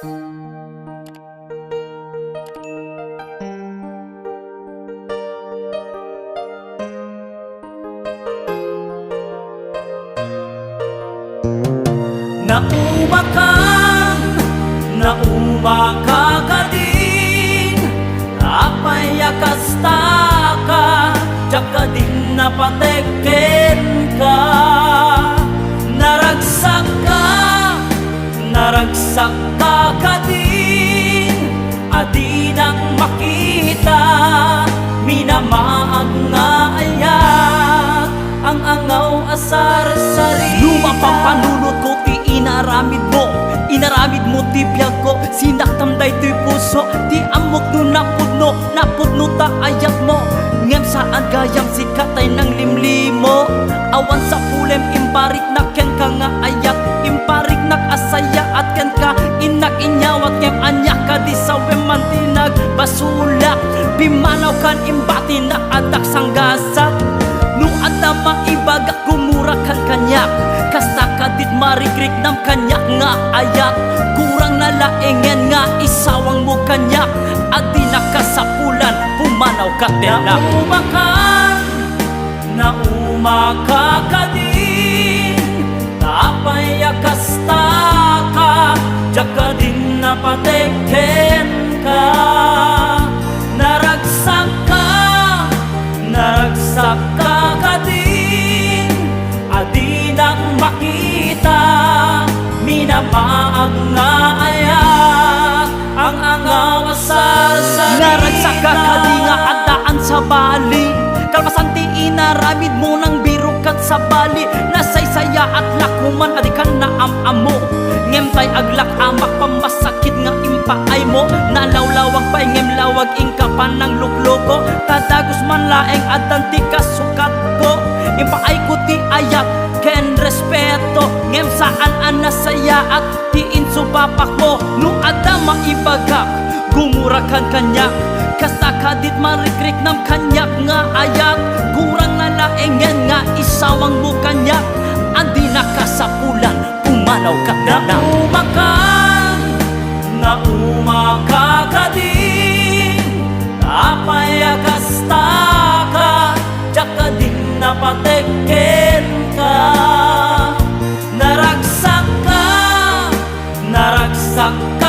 Nauma ka din, apay akasta ka, tsaka din napateken ka. Naragsak ka din, adi nang makita, minamaag nga ayak, ang angaw asar sari. Lumang pampanunod ko ti inaramid mo ti biyag ko, sinaktam day to'y puso, ti amok no napudno ta ayak mo. Ngem saan gayam sikatay ng limlimo, awan sa pulem imbarik na ken ka nga ayak, imbarik asaya at ken ka inak inyawat, ngem anyak ka di sa wemantinag basulak, bimanaw kan imbati na adak sanggasat. No ada maibagak gumura kan kanyak, kasta kadit marikrik nam kanyak nga ayak, kurang nalaengen nga isawang mo kanyak, adi nakasapulan pumanaw ka tenak. Nauma ka din, tapay akasta ka, tsaka din napateken ka. Naragsak ka din, adi nang makita, minamaag nga ayak, ang angaw asar sari. Naragsak ka di nga adaan sa bali, kalpasan ti inaramid mo ng birukat sa bali, nasaysaya at lakuman adi kan naamamo, ngem tay aglak amak pamasakit nga impaay mo, nalawlawag pa ngem lawag ingkapan ng lukloko, tadagos man laeng adanti kasukat ko, impaay ko ti ayak ken respeto, ngem saan an nasaya at ti insubapak mo. No ada maibagak gumurakan kanyak, kasta kadit marikrik nam kanyak nga ayak, kurang nalaengen nga isawang mo kanyak, andi nakasapulan pumanaw ka tenak. Nauma ka din, apay akasta ka, tsaka din napateken ka. Naragsak ka